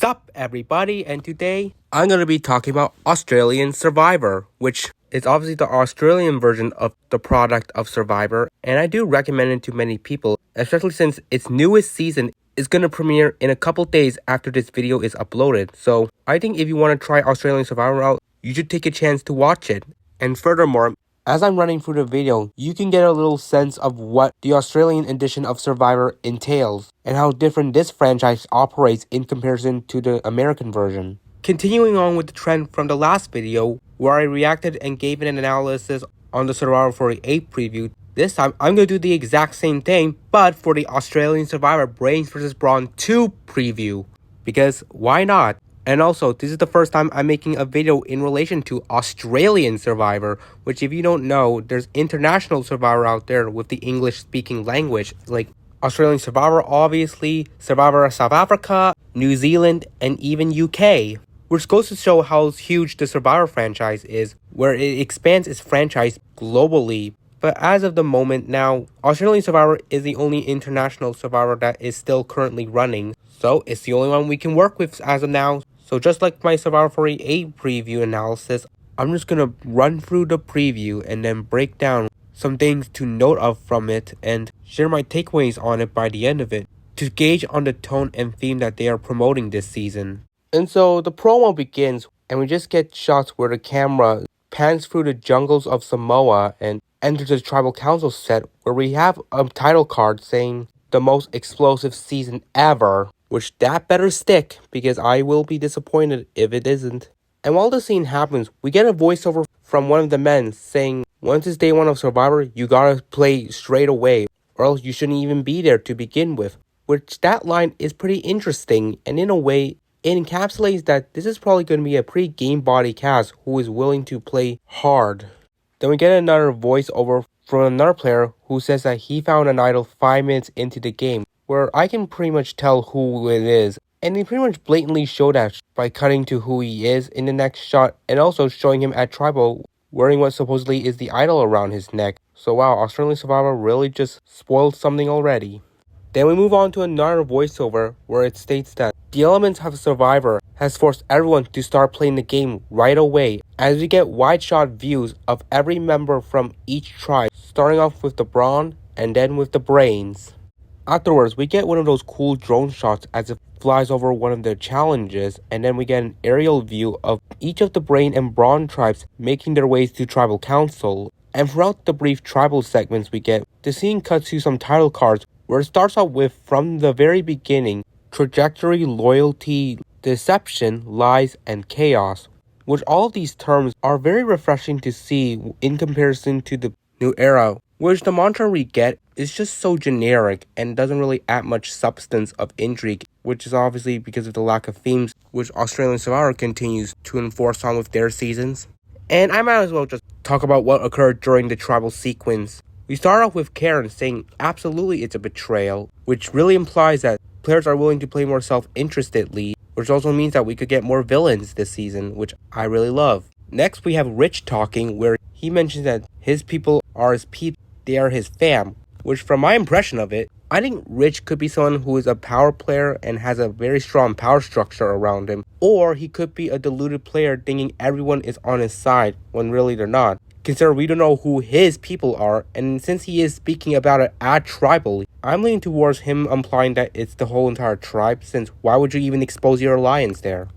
Sup everybody, and today I'm going to be talking about Australian Survivor, which is obviously the Australian version of the product of Survivor, and I do recommend it to many people, especially since its newest season is going to premiere in a couple days after this video is uploaded. So I think if you want to try Australian Survivor out, you should take a chance to watch it. And furthermore, as I'm running through the video, you can get a little sense of what the Australian edition of Survivor entails and how different this franchise operates in comparison to the American version. Continuing on with the trend from the last video, where I reacted and gave an analysis on the Survivor 48 preview, this time I'm going to do the exact same thing, but for the Australian Survivor Brawn vs. Brawn 2 preview. Because why not? And also, this is the first time I'm making a video in relation to Australian Survivor, which if you don't know, there's international Survivor out there with the English-speaking language, like Australian Survivor obviously, Survivor South Africa, New Zealand, and even UK. Which goes to show how huge the Survivor franchise is, where it expands its franchise globally. But as of the moment now, Australian Survivor is the only international Survivor that is still currently running. So it's the only one we can work with as of now. So just like my Survivor 48 preview analysis, I'm just going to run through the preview and then break down some things to note of from it and share my takeaways on it by the end of it to gauge on the tone and theme that they are promoting this season. And so the promo begins and we just get shots where the camera pans through the jungles of Samoa and enters the tribal council set where we have a title card saying the most explosive season ever. Which that better stick, because I will be disappointed if it isn't. And while the scene happens, we get a voiceover from one of the men saying, once it's day one of Survivor, you gotta play straight away, or else you shouldn't even be there to begin with. Which that line is pretty interesting, and in a way, it encapsulates that this is probably going to be a pretty game body cast who is willing to play hard. Then we get another voiceover from another player who says that he found an idol 5 minutes into the game, where I can pretty much tell who it is. And they pretty much blatantly show that by cutting to who he is in the next shot and also showing him at Tribal wearing what supposedly is the idol around his neck. So wow, Australian Survivor really just spoiled something already. Then we move on to another voiceover where it states that the elements of Survivor has forced everyone to start playing the game right away as we get wide shot views of every member from each tribe, starting off with the Brawn and then with the Brains. Afterwards, we get one of those cool drone shots as it flies over one of the challenges, and then we get an aerial view of each of the Brain and Brawn tribes making their ways to Tribal Council. And throughout the brief tribal segments we get, the scene cuts to some title cards where it starts out with, from the very beginning, trajectory, loyalty, deception, lies, and chaos. Which all of these terms are very refreshing to see in comparison to the new era, which the mantra we get is just so generic and doesn't really add much substance of intrigue, which is obviously because of the lack of themes which Australian Survivor continues to enforce on with their seasons. And I might as well just talk about what occurred during the tribal sequence. We start off with Karen saying absolutely it's a betrayal, which really implies that players are willing to play more self-interestedly, which also means that we could get more villains this season, which I really love. Next we have Rich talking, where he mentions that his people are his people, they are his fam, which from my impression of it, I think Rich could be someone who is a power player and has a very strong power structure around him, or he could be a deluded player thinking everyone is on his side when really they're not. Consider we don't know who his people are, and since he is speaking about it at Tribal, I'm leaning towards him implying that it's the whole entire tribe, since why would you even expose your alliance there?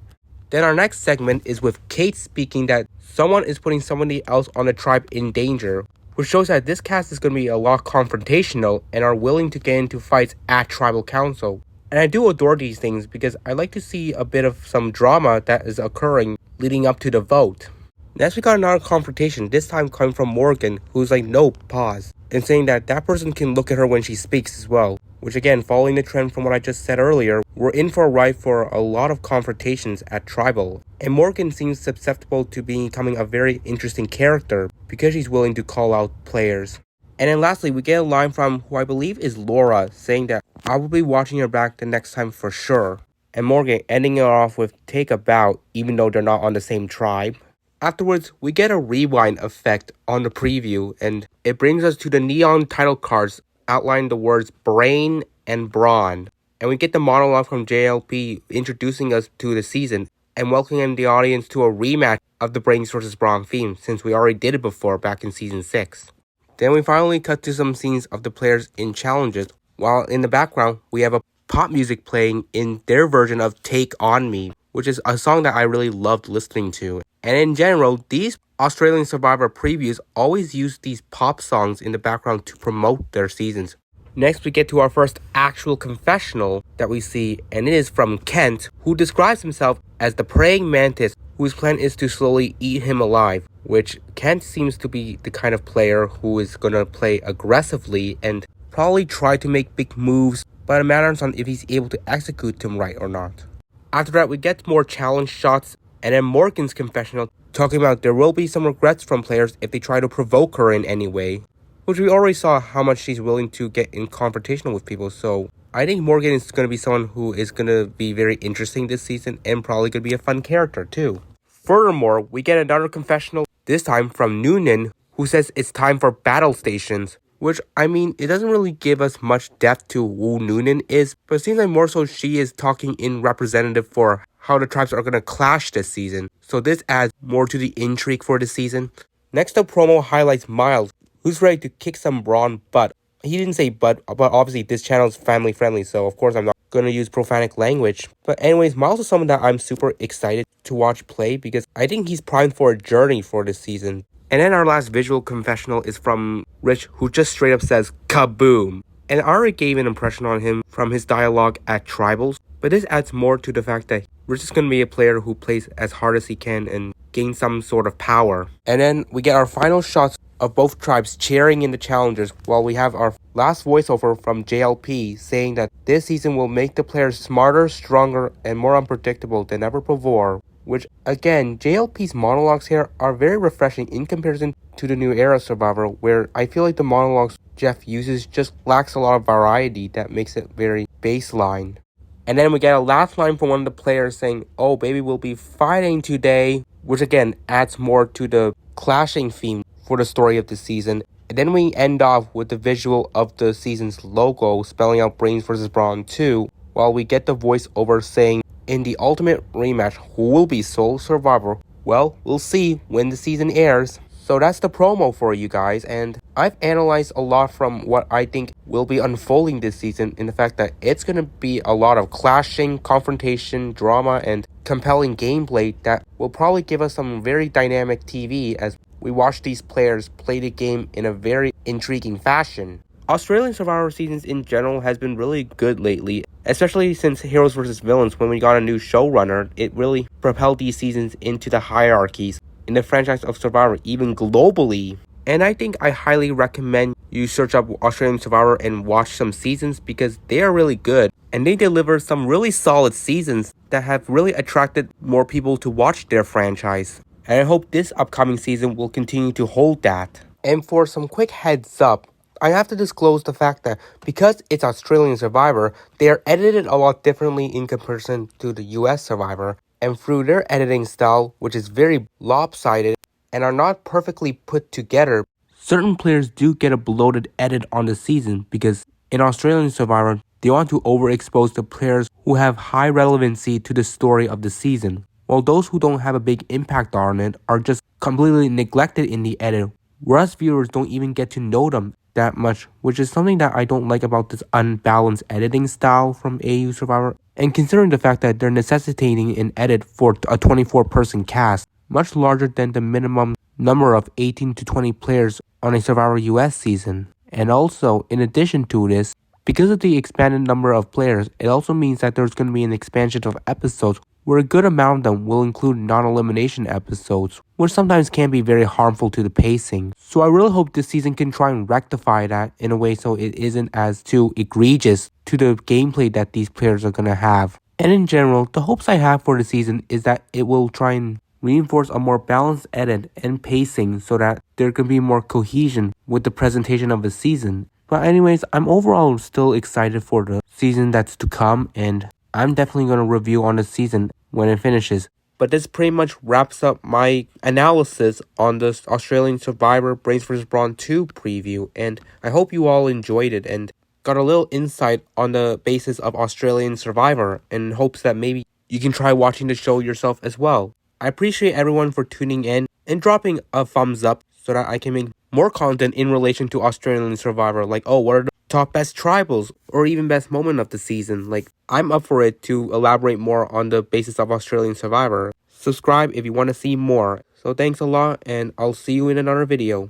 Then our next segment is with Kate speaking that someone is putting somebody else on the tribe in danger, which shows that this cast is going to be a lot confrontational and are willing to get into fights at Tribal Council. And I do adore these things because I like to see a bit of some drama that is occurring leading up to the vote. Next we got another confrontation, this time coming from Morgan, who's like, no, pause, and saying that that person can look at her when she speaks as well. Which again, following the trend from what I just said earlier, we're in for a ride for a lot of confrontations at Tribal. And Morgan seems susceptible to becoming a very interesting character because she's willing to call out players. And then lastly, we get a line from who I believe is Laura, saying that I will be watching your back the next time for sure. And Morgan ending it off with take a bow even though they're not on the same tribe. Afterwards, we get a rewind effect on the preview, and it brings us to the neon title cards outlining the words Brawn and Brawn. and we get the monologue from JLP introducing us to the season and welcoming the audience to a rematch of the Brains vs. Brawn theme, since we already did it before back in Season 6. Then we finally cut to some scenes of the players in challenges, while in the background we have a pop music playing in their version of Take On Me, which is a song that I really loved listening to. And in general, these Australian Survivor previews always use these pop songs in the background to promote their seasons. Next, we get to our first actual confessional that we see, and it is from Kent, who describes himself as the praying mantis whose plan is to slowly eat him alive, which Kent seems to be the kind of player who is going to play aggressively and probably try to make big moves, but it matters on if he's able to execute them right or not. After that, we get more challenge shots, and then Morgan's confessional talking about there will be some regrets from players if they try to provoke her in any way, which we already saw how much she's willing to get in confrontation with people, so I think Morgan is going to be someone who is going to be very interesting this season and probably going to be a fun character too. Furthermore, we get another confessional, this time from Noonan, who says it's time for battle stations, which, I mean, it doesn't really give us much depth to who Noonan is, but it seems like more so she is talking in representative for how the tribes are going to clash this season, so this adds more to the intrigue for this season. Next, the promo highlights Miles, who's ready to kick some Brawn butt. He didn't say but obviously this channel is family friendly, so of course I'm not going to use profanic language. But anyways, Miles is someone that I'm super excited to watch play because I think he's primed for a journey for this season. And then our last visual confessional is from Rich, who just straight up says kaboom. And I already gave an impression on him from his dialogue at Tribals, but this adds more to the fact that Rich is going to be a player who plays as hard as he can and gain some sort of power. And then we get our final shots of both tribes cheering in the challengers, while we have our last voiceover from JLP saying that this season will make the players smarter, stronger, and more unpredictable than ever before. Which, again, JLP's monologues here are very refreshing in comparison to the New Era Survivor, where I feel like the monologues Jeff uses just lacks a lot of variety that makes it very baseline. And then we get a last line from one of the players saying, "Oh, baby, we'll be fighting today," which again adds more to the clashing theme for the story of the season. And then we end off with the visual of the season's logo spelling out Brains vs. Brawn 2, while we get the voiceover saying, "In the ultimate rematch, who will be sole survivor? Well, we'll see when the season airs." So that's the promo for you guys, and I've analyzed a lot from what I think will be unfolding this season in the fact that it's going to be a lot of clashing, confrontation, drama, and compelling gameplay that will probably give us some very dynamic TV as we watch these players play the game in a very intriguing fashion. Australian Survivor seasons in general has been really good lately, especially since Heroes vs. Villains, when we got a new showrunner. It really propelled these seasons into the hierarchies in the franchise of Survivor, even globally. And I think I highly recommend you search up Australian Survivor and watch some seasons because they are really good. And they deliver some really solid seasons that have really attracted more people to watch their franchise. And I hope this upcoming season will continue to hold that. And for some quick heads up, I have to disclose the fact that because it's Australian Survivor, they are edited a lot differently in comparison to the US Survivor. And through their editing style, which is very lopsided and are not perfectly put together, certain players do get a bloated edit on the season because in Australian Survivor, they want to overexpose the players who have high relevancy to the story of the season, while those who don't have a big impact on it are just completely neglected in the edit, whereas viewers don't even get to know them that much, which is something that I don't like about this unbalanced editing style from AU Survivor. And considering the fact that they're necessitating an edit for a 24-person cast, much larger than the minimum number of 18 to 20 players on a Survivor US season. And also, in addition to this, because of the expanded number of players, it also means that there's going to be an expansion of episodes where a good amount of them will include non-elimination episodes, which sometimes can be very harmful to the pacing. So I really hope this season can try and rectify that in a way so it isn't as too egregious to the gameplay that these players are going to have. And in general, the hopes I have for the season is that it will try and reinforce a more balanced edit and pacing so that there can be more cohesion with the presentation of the season. But anyways, I'm overall still excited for the season that's to come, and I'm definitely going to review on the season when it finishes. But this pretty much wraps up my analysis on the Australian Survivor Brains vs. Brawn 2 preview, and I hope you all enjoyed it. And got a little insight on the basis of Australian Survivor in hopes that maybe you can try watching the show yourself as well. I appreciate everyone for tuning in and dropping a thumbs up so that I can make more content in relation to Australian Survivor. Like, oh, what are the top best tribals or even best moment of the season? Like, I'm up for it to elaborate more on the basis of Australian Survivor. Subscribe if you want to see more. So thanks a lot, and I'll see you in another video.